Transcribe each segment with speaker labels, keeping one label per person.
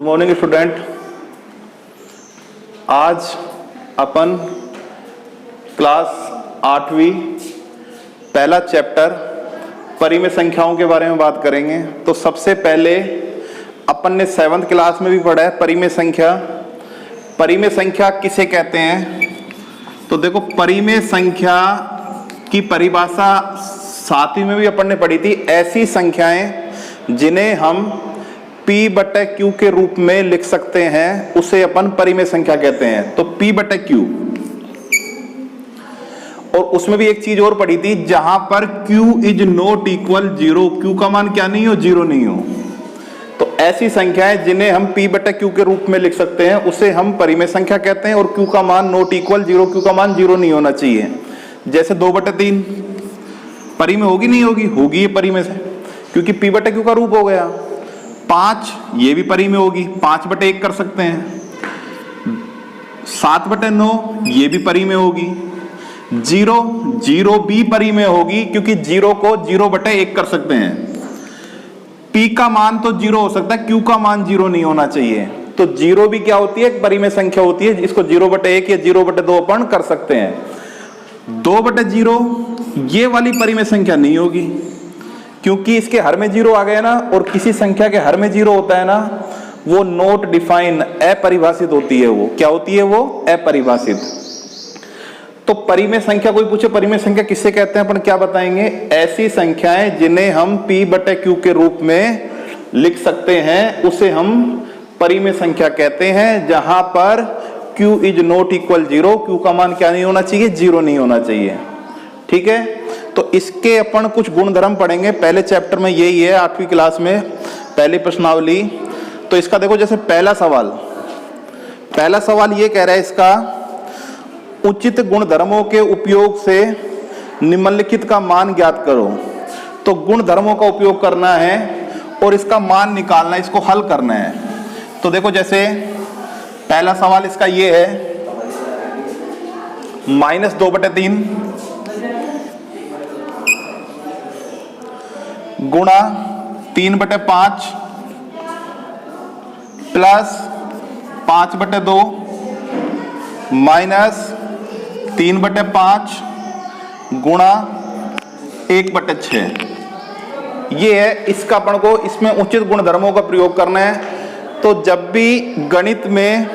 Speaker 1: Morning student, आज अपन class 8वीं पहला चैप्टर परिमेय संख्याओं के बारे में बात करेंगे। तो सबसे पहले अपन ने 7th क्लास में भी पढ़ा है परिमेय संख्या। परिमेय संख्या किसे कहते हैं? तो देखो, परिमेय संख्या की परिभाषा 7वीं में भी अपन ने पढ़ी थी। ऐसी संख्याएं जिन्हें हम P/Q के रूप में लिख सकते हैं उसे अपन परिमेय संख्या कहते हैं। तो P/Q, और उसमें भी एक चीज और पढ़ी थी, जहां पर Q is not equal 0, Q का मान क्या नहीं हो, 0 नहीं हो। तो ऐसी संख्याएं जिन्हें हम P/Q के रूप में लिख सकते हैं उसे हम परिमेय संख्या कहते हैं। और Q का मान नॉट इक्वल 0, Q का मान 0 नहीं होना चाहिए। जैसे 2/3 परिमेय होगी नहीं होगी? होगी, ये परिमेय से, क्योंकि P/Q का रूप हो गया। 5 ये भी परिमेय होगी, 5/1 कर सकते हैं। 7/9 ये भी परिमेय होगी। 0 भी परिमेय होगी, क्योंकि 0 को 0/1 कर सकते हैं। P का मान तो 0 हो सकता है, Q का मान 0 नहीं होना चाहिए। तो 0 भी क्या होती है? एक परिमेय संख्या होती है, इसको 0/1 या 0/2 अपन कर सकते हैं। 2/0 ये वाली परिमेय संख्या नहीं होगी, क्योंकि इसके हर में 0 आ गया ना, और किसी संख्या के हर में 0 होता है ना, वो नॉट डिफाइन, अपरिभाषित होती है। वो क्या होती है? वो अपरिभाषित। तो परिमेय संख्या, कोई पूछे परिमेय संख्या किससे कहते हैं, अपन क्या बताएंगे? ऐसी संख्याएं जिन्हें हम P/Q के रूप में लिख सकते हैं उसे हम परिमेय संख्या कहते हैं, जहां पर Q is not equal 0, Q का मान क्या नहीं होना चाहिए? 0 नहीं होना चाहिए। ठीक है, तो इसके अपन कुछ गुणधर्म पढ़ेंगे। पहले चैप्टर में यही है, 8वीं क्लास में पहली प्रश्नावली। तो इसका देखो, जैसे पहला सवाल ये कह रहा है, इसका उचित गुणधर्मों के उपयोग से निम्नलिखित का मान ज्ञात करो। तो गुणधर्मों का उपयोग करना है और इसका मान निकालना है, इसको हल करना है। तो देखो, जैसे पहला सवाल इसका ये है, -2/3 गुणा 3/5 प्लस 5/2 माइनस 3/5 गुणा 1/6। ये है, इसका अपन को इसमें उचित गुणधर्मों का प्रयोग करना है। तो जब भी गणित में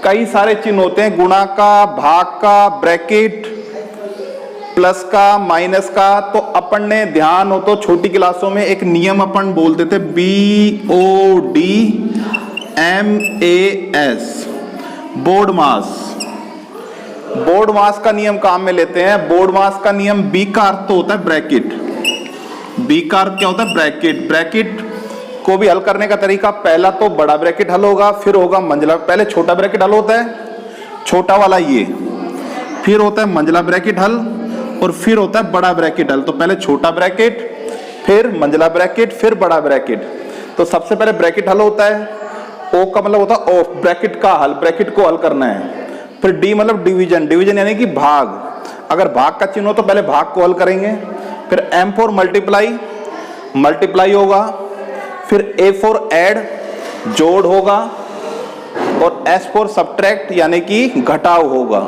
Speaker 1: कई सारे चिन्ह होते हैं, गुणा का, भाग का, ब्रैकेट, प्लस का, माइनस का, तो अपन ने ध्यान हो तो छोटी क्लासों में एक नियम अपन बोलते थे, BODMAS, बोर्ड मास का नियम काम में लेते हैं। बोर्ड मास का नियम, B का अर्थ तो होता है ब्रैकेट। B का अर्थ क्या होता है? ब्रैकेट। ब्रैकेट को भी हल करने का तरीका, पहला तो बड़ा ब्रैकेट हल होगा, फिर होगा मंझला। पहले छोटा ब्रैकेट हल होता है, छोटा वाला ये, फिर होता है मंझला ब्रैकेट हल, और फिर होता है बड़ा ब्रैकेट हल। तो पहले छोटा ब्रैकेट, फिर मंझला ब्रैकेट, फिर बड़ा ब्रैकेट। तो सबसे पहले ब्रैकेट हल होता है। O का मतलब होता है ऑफ, ब्रैकेट का हल, ब्रैकेट को हल करना है। फिर D मतलब डिवीजन, डिवीजन यानी कि भाग। अगर भाग का चिन्ह हो तो पहले भाग को हल करेंगे। फिर M फॉर मल्टीप्लाई, मल्टीप्लाई होगा। फिर A फॉर ऐड, जोड़ होगा। और S फॉर सब्ट्रैक्ट यानी कि घटाव होगा।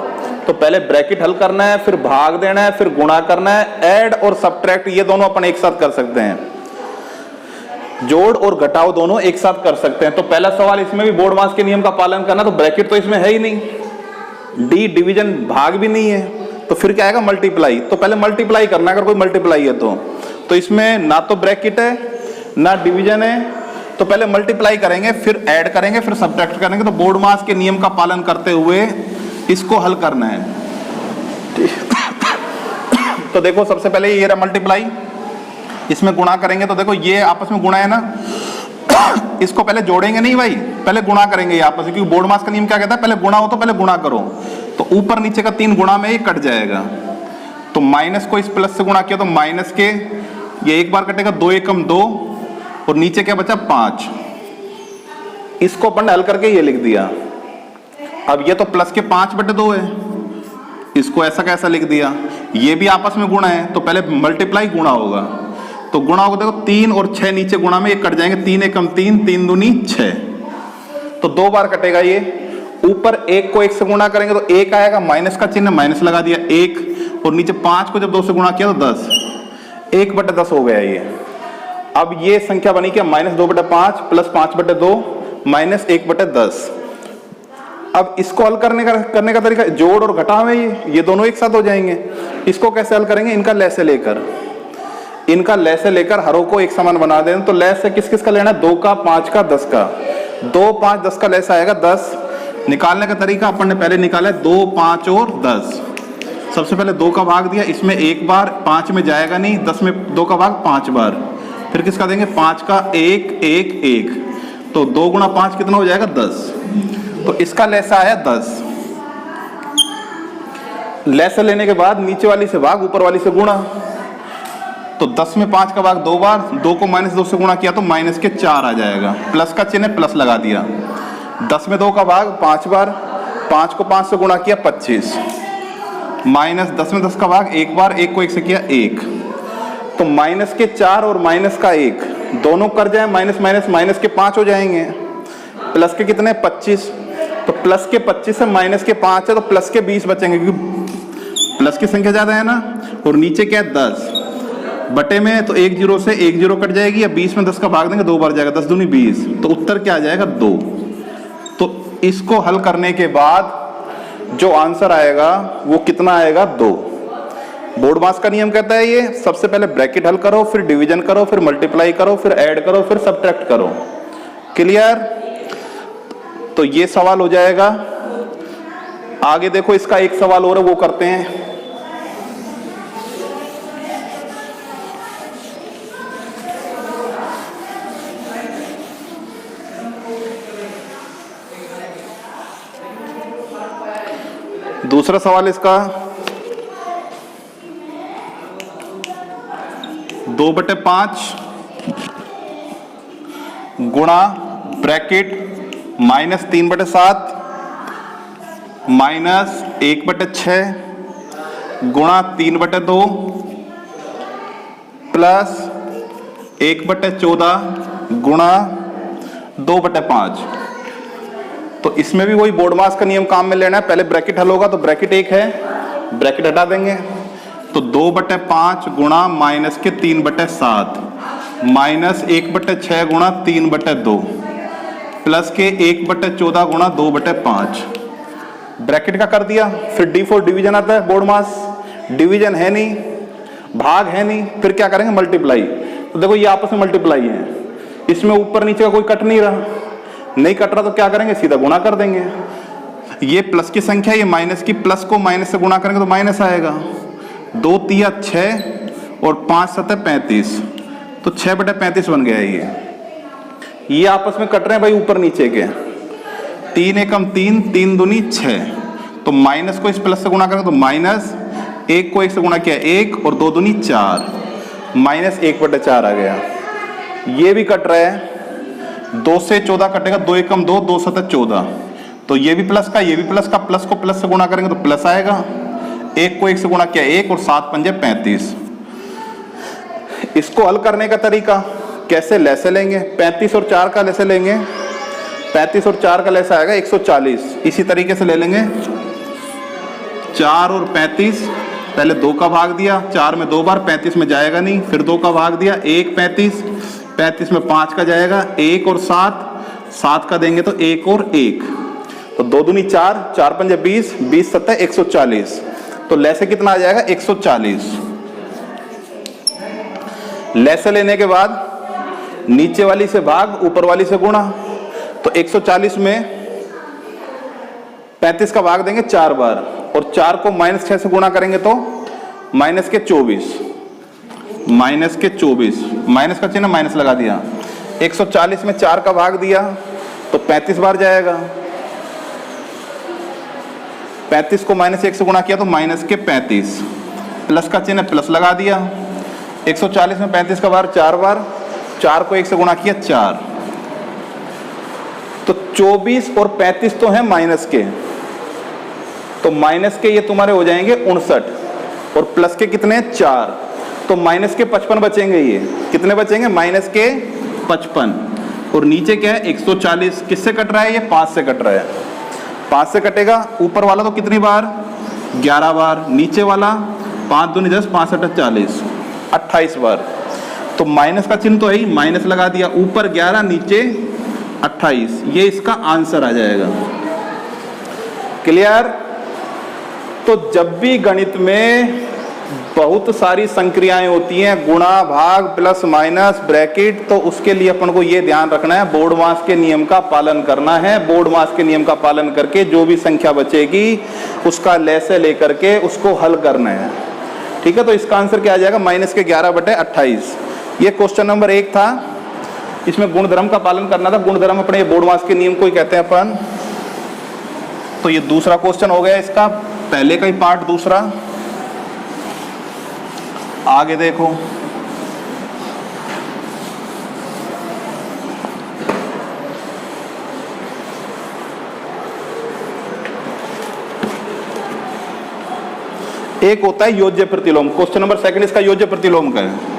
Speaker 1: तो पहले ब्रैकेट हल करना है, फिर भाग देना है, फिर गुणा करना है। ऐड और सब्ट्रैक्ट ये दोनों अपन एक साथ कर सकते हैं, जोड़ और घटाव दोनों एक साथ कर सकते हैं। तो पहला सवाल, इसमें भी बोर्ड मास के नियम का पालन करना। तो ब्रैकेट तो इसमें है ही नहीं, D डिवीजन, भाग भी नहीं है, तो फिर क्या आएगा? मल्टीप्लाई। तो पहले मल्टीप्लाई करना, अगर कोई मल्टीप्लाई है तो इसमें ना तो ब्रैकेट है ना डिवीजन है, तो पहले मल्टीप्लाई करेंगे, फिर ऐड करेंगे, फिर सब्ट्रैक्ट करेंगे। तो बोर्ड मास के नियम का पालन करते हुए इसको हल करना है। तो देखो, सबसे पहले ये रहा मल्टीप्लाई, इसमें गुणा करेंगे। तो देखो, ये आपस में गुणा है ना, इसको पहले जोड़ेंगे नहीं भाई, पहले गुणा करेंगे ये आपस में, क्योंकि बोर्ड मास का नियम क्या कहता है? पहले गुणा हो तो पहले गुणा करो। तो ऊपर नीचे का 3 गुणा में ये कट जाएगा। तो माइनस को इस प्लस से गुणा किया तो माइनस के ये एक बार कटेगा, 2 एकम 2, और नीचे क्या बचा? 5। इसको अपन ने हल करके ये लिख दिया। अब ये तो प्लस के 5/2 है, इसको ऐसा कैसा लिख दिया। ये भी आपस में गुणा है, तो पहले मल्टीप्लाई गुणा होगा। तो गुणा होगा, देखो 3 और 6 नीचे गुणा में ये कट जाएंगे, 3 एकम 3, 3 दूनी 6, तो 2 बार कटेगा ये। ऊपर 1 को 1 से गुणा करेंगे तो 1 आएगा, माइनस का चिन्ह माइनस लगा दिया 1, और नीचे 5 को जब 2 से गुणा किया तो 10, 1/10 हो गया ये। अब ये संख्या बनी क्या, -2/5 प्लस 5/2 माइनस 1/10। अब इसको हल करने का तरीका जोड़ और घटाव है, ये दोनों एक साथ हो जाएंगे। इसको कैसे हल करेंगे, इनका लय से लेकर हरों को एक समान बना दें। तो लय से किस किस का लेना है, 2 का, 5 का, 10 का। 2, 5, 10 का लय से आएगा 10। निकालने का तरीका अपन ने पहले निकाला है, 2, 5 और 10। सबसे पहले 2 का भाग दिया, इसमें 1 बार, 5 में जाएगा नहीं, 10 में 2 का भाग 5 बार। फिर किसका देंगे, 5 का 1, 1, 1, तो 2 गुणा 5 कितना हो जाएगा, 10। तो इसका लय से आया 10। लय से लेने के बाद नीचे वाली से भाग, ऊपर वाली से गुणा। तो 10 में 5 का भाग 2 बार, 2 को -2 से गुणा किया तो -4 आ जाएगा। प्लस का चिन्ह प्लस लगा दिया। 10 में 2 का भाग 5 बार, 5 को 5 से गुणा किया 25, माइनस 10 में 10 का भाग 1 बार, 1 को 1 से किया 1, तो -4 और -1 दोनों कर जाए, माइनस के 5 हो जाएंगे। प्लस के कितने, 25, तो प्लस के 25 से -5 है तो प्लस के 20 बचेंगे, क्योंकि प्लस की संख्या ज्यादा है ना। और नीचे क्या है, 10 बटे में, तो 1 0 से 1 0 कट जाएगी, या 20 में 10 का भाग देंगे 2 बार जाएगा, 10 दूनी 20, तो उत्तर क्या आ जाएगा, 2। तो इसको हल करने के बाद जो आंसर आएगा वो कितना आएगा, 2। बोर्डमास का नियम कहता है ये, सबसे पहले ब्रैकेट हल करो, फिर डिवीजन करो, फिर मल्टीप्लाई करो, फिर ऐड करो, फिर सब्ट्रैक्ट करो। क्लियर। तो ये सवाल हो जाएगा। आगे देखो, इसका एक सवाल और है, वो करते हैं। दूसरा सवाल इसका 2/5 गुणा ब्रैकेट -3/7 -1/6 गुणा 3/2 प्लस 1/14 गुणा 2/5। तो इसमें भी वही बोर्डमास का नियम काम में लेना है। पहले ब्रैकेट हल होगा, तो ब्रैकेट 1 है, ब्रैकेट हटा देंगे, तो 2/5 गुणा -3/7 -1/6 गुणा 3/2 प्लस के 1/14 गुणा 2/5। ब्रैकेट का कर दिया। फिर D4 डिवीजन आता है, बोर्डमास डिवीजन है नहीं, भाग है नहीं, फिर क्या करेंगे, मल्टीप्लाई। तो देखो ये आपस में मल्टीप्लाई है, इसमें ऊपर नीचे का कोई कट नहीं रहा, नहीं कट रहा, तो क्या करेंगे, सीधा गुणा कर देंगे। ये प्लस की संख्या, ये माइनस की, प्लस को माइनस से गुणा करेंगे तो माइनस आएगा। 2 तिया 6 और 5 7 35, तो 6/35 बन गया ये आपस में कट रहे हैं भाई, ऊपर नीचे के। 3 एकम 3, 3 दूनी 6, तो माइनस को इस प्लस से गुणा करेंगे तो माइनस, 1 को 1 से गुणा किया 1, और 2 दूनी 4, -1/4 आ गया। ये भी कट रहा है, 2 से 14 कटेगा, 2 एकम 2, 2 7 14, तो ये भी प्लस का, ये भी प्लस का, प्लस को प्लस से गुणा करेंगे तो प्लस आएगा। 1 को 1 से गुणा किया 1, और 7 पंजे 35। इसको हल करने का तरीका कैसे, लैसे लेंगे, 35 और 4 का लैसे लेंगे, 35 और 4 का लैसा आएगा 140। इसी तरीके से ले लेंगे 4 और 35, पहले 2 का भाग दिया, 4 में 2 बार, 35 में जाएगा नहीं, फिर 2 का भाग दिया, 1 35, 35 में 5 का जाएगा, 1 और 7, 7 का देंगे तो 1 और 1, तो 2 दूनी 4, 4 पंजे 20, 20 7 140, तो लैसे कितना आ जाएगा, 140। लैसे लेने के बाद नीचे वाली से भाग, ऊपर वाली से गुणा, तो 140 में 35 का भाग देंगे 4 बार, और 4 को -6 से गुणा करेंगे तो -24, माइनस का चिन्ह माइनस लगा दिया। 140 में 4 का भाग दिया तो 35 बार जाएगा, 35 को -1 से गुणा किया तो -35, प्लस का चिन्ह प्लस लगा दिया। 140 में 35 का भाग 4 बार, 4 को 1 से गुणा किया 4, तो 24 और 35 तो है माइनस के, तो माइनस के ये तुम्हारे हो जाएंगे 59, और प्लस के कितने 4, तो माइनस के 55 बचेंगे। ये कितने बचेंगे, -55। और नीचे क्या है 140, किससे कट रहा है? ये 5 से कट रहा है, 5 से कटेगा। ऊपर वाला तो कितनी बार? 11 बार। नीचे वाला 5 दूनी 10, 5 8 40, 28 बार। तो माइनस का चिन्ह तो है ही, माइनस लगा दिया, ऊपर 11 नीचे 28, ये इसका आंसर आ जाएगा। क्लियर? तो जब भी गणित में बहुत सारी संक्रियाएं होती हैं, गुणा, भाग, प्लस माइनस, ब्रैकेट, तो उसके लिए अपन को ये ध्यान रखना है, बोर्डमास के नियम का पालन करना है। बोर्डमास के नियम का पालन करके जो भी संख्या बचेगी उसका लय से लेकर के उसको हल करना है। ठीक है, तो इसका आंसर क्या आ जाएगा? माइनस के 11/28। ये क्वेश्चन नंबर 1 था। इसमें गुणधर्म का पालन करना था। गुणधर्म अपने बोर्डमास के नियम को ही कहते हैं अपन। तो ये दूसरा क्वेश्चन हो गया इसका, पहले का ही पार्ट दूसरा। आगे देखो, एक होता है योज्य प्रतिलोम। क्वेश्चन नंबर 2 इसका योज्य प्रतिलोम का है।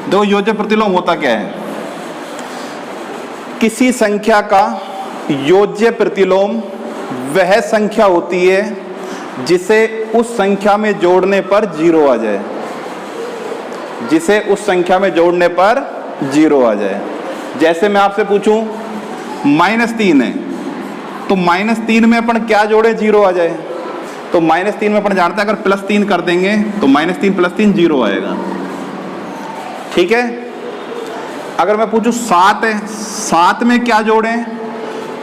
Speaker 1: दो योज्य प्रतिलोम होता क्या है? किसी संख्या का योज्य प्रतिलोम वह संख्या होती है जिसे उस संख्या में जोड़ने पर 0 आ जाए, जिसे उस संख्या में जोड़ने पर 0 आ जाए। जैसे मैं आपसे पूछूं -3 है, तो -3 में अपन क्या जोड़े 0 आ जाए? तो -3 में अपन जानते हैं अगर +3 कर देंगे तो -3 + 3 0 आएगा। ठीक है। अगर मैं पूछूं 7 है, 7 में क्या जोड़ें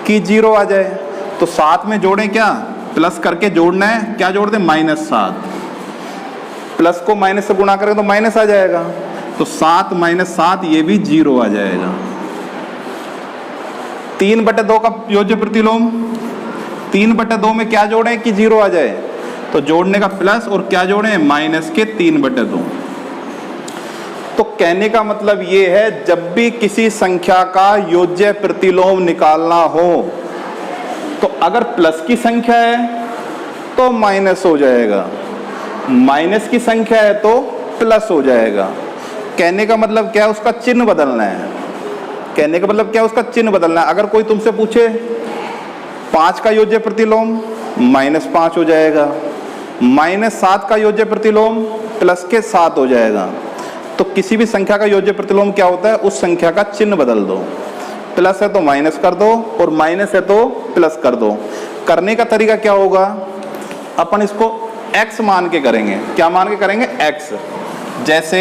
Speaker 1: कि 0 आ जाए? तो 7 में जोड़ें क्या? प्लस करके जोड़ना है, क्या जोड़ दें? -7। प्लस को माइनस से गुणा करें तो माइनस आ जाएगा, तो 7 - 7 ये भी 0 आ जाएगा। 3/2 का योज्य प्रतिलोम, 3/2 में क्या जोड़ें कि 0 आ जाए? तो जोड़ने का प्लस और क्या जोड़ें? माइनस के 3/2। तो कहने का मतलब ये है, जब भी किसी संख्या का योज्य प्रतिलोम निकालना हो तो अगर प्लस की संख्या है तो माइनस हो जाएगा, माइनस की संख्या है तो प्लस हो जाएगा। कहने का मतलब क्या है? उसका चिन्ह बदलना है। कहने का मतलब क्या है? उसका चिन्ह बदलना है। अगर कोई तुमसे पूछे 5 का योज्य प्रतिलोम, -5 हो जाएगा। -7 का योज्य प्रतिलोम प्लस के 7 हो जाएगा। तो किसी भी संख्या का योज्य प्रतिलोम क्या होता है? उस संख्या का चिन्ह बदल दो, प्लस है तो माइनस कर दो और माइनस है तो प्लस कर दो। करने का तरीका क्या होगा? अपन इसको x मान के करेंगे। क्या मान के करेंगे? x। जैसे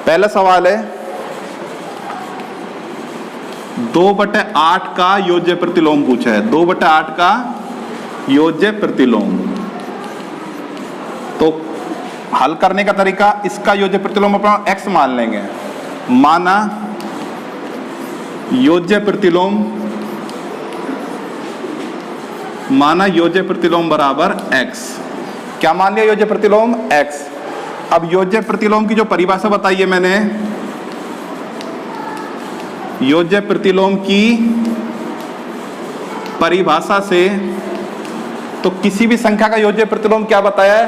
Speaker 1: पहला सवाल है 2/8 का योज्य प्रतिलोम पूछा है। 2/8 का योज्य प्रतिलोम, तो हल करने का तरीका, इसका योज्य प्रतिलोम अपन x मान लेंगे। माना योज्य प्रतिलोम, माना योज्य प्रतिलोम बराबर x। क्या मान लिया? योज्य प्रतिलोम x। अब योज्य प्रतिलोम की जो परिभाषा बताई है मैंने, योज्य प्रतिलोम की परिभाषा से तो किसी भी संख्या का योज्य प्रतिलोम क्या बताया है?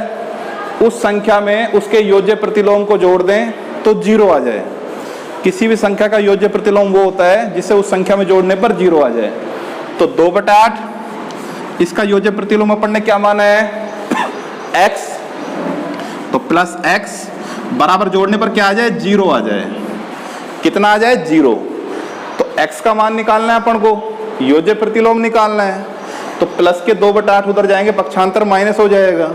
Speaker 1: उस संख्या में उसके योज्य प्रतिलोम को जोड़ दें तो 0 आ जाए। किसी भी संख्या का योज्य प्रतिलोम वो होता है जिसे उस संख्या में जोड़ने पर 0 आ जाए। तो 2/8, इसका योज्य प्रतिलोम अपन ने क्या माना है? x। तो प्लस x बराबर जोड़ने पर क्या आ जाए? 0 आ जाए। कितना आ जाए? 0। तो x का मान निकालना है अपन को, योज्य प्रतिलोम निकालना है। तो प्लस के 2/8 उधर जाएंगे, पक्षांतर माइनस हो जाएगा।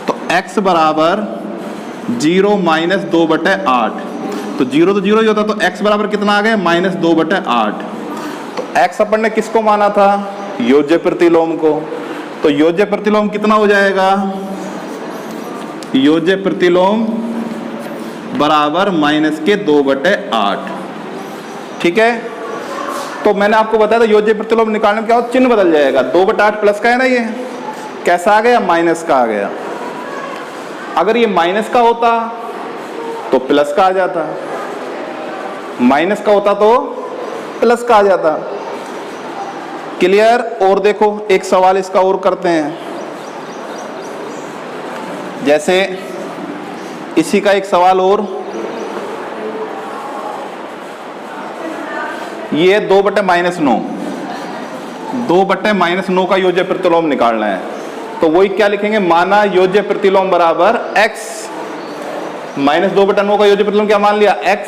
Speaker 1: तो x बराबर 0 - 2/8। तो 0 तो 0 ही होता, तो x बराबर कितना आ गया? -2/8। तो x अपन ने किसको माना था? योज्य प्रतिलोम को। तो योज्य प्रतिलोम कितना हो जाएगा? योज्य प्रतिलोम बराबर -2/8। ठीक है। तो मैंने आपको बताया था योज्य प्रतिलोम निकालने में क्या हो? चिन्ह बदल जाएगा। 2/8 प्लस का है ना, ये कैसा आ गया? माइनस का आ गया। अगर ये माइनस का होता तो प्लस का आ जाता, माइनस का होता तो प्लस का आ जाता। क्लियर। और देखो एक सवाल इसका और करते हैं, जैसे इसी का एक सवाल और, ये 2/-9, 2/-9 का योज्य प्रतिलोम निकालना है। तो वही क्या लिखेंगे, माना योज्य प्रतिलोम बराबर x, -2/9 का योज्य प्रतिलोम क्या मान लिया, x।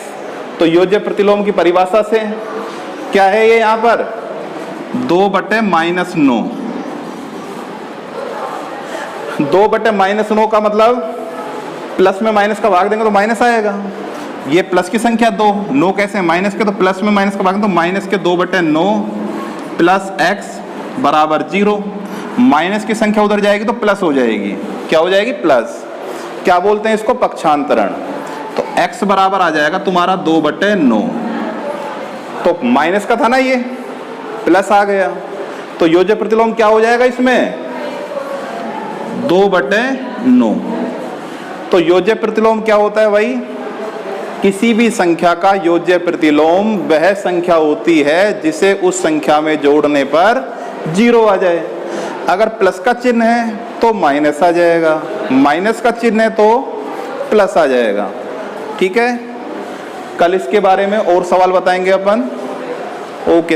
Speaker 1: तो योज्य प्रतिलोम की परिभाषा से क्या है ये यहां पर 2/-9, 2/-9 का मतलब प्लस में माइनस का भाग देंगे तो माइनस आएगा। ये प्लस की संख्या 2, 9 कैसे माइनस के, तो प्लस में माइनस का भाग तो माइनस के 2/9 प्लस x बराबर 0। माइनस की संख्या उधर जाएगी तो प्लस हो जाएगी, क्या हो जाएगी, प्लस। क्या बोलते हैं इसको, पक्षांतरण। तो x बराबर आ जाएगा तुम्हारा 2/9, तो माइनस का था ना ये, प्लस आ गया। तो योज्य प्रतिलोम क्या हो जाएगा इसमें 2/9। तो योज्य प्रतिलोम क्या होता है भाई, किसी भी संख्या का योज्य प्रतिलोम वह संख्या होती है जिसे उस संख्या में जोड़ने पर 0 आ जाए। अगर प्लस का चिन्ह है तो माइनस आ जाएगा, माइनस का चिन्ह है तो प्लस आ जाएगा। ठीक है, कल इसके बारे में और सवाल बताएंगे अपन। ओके।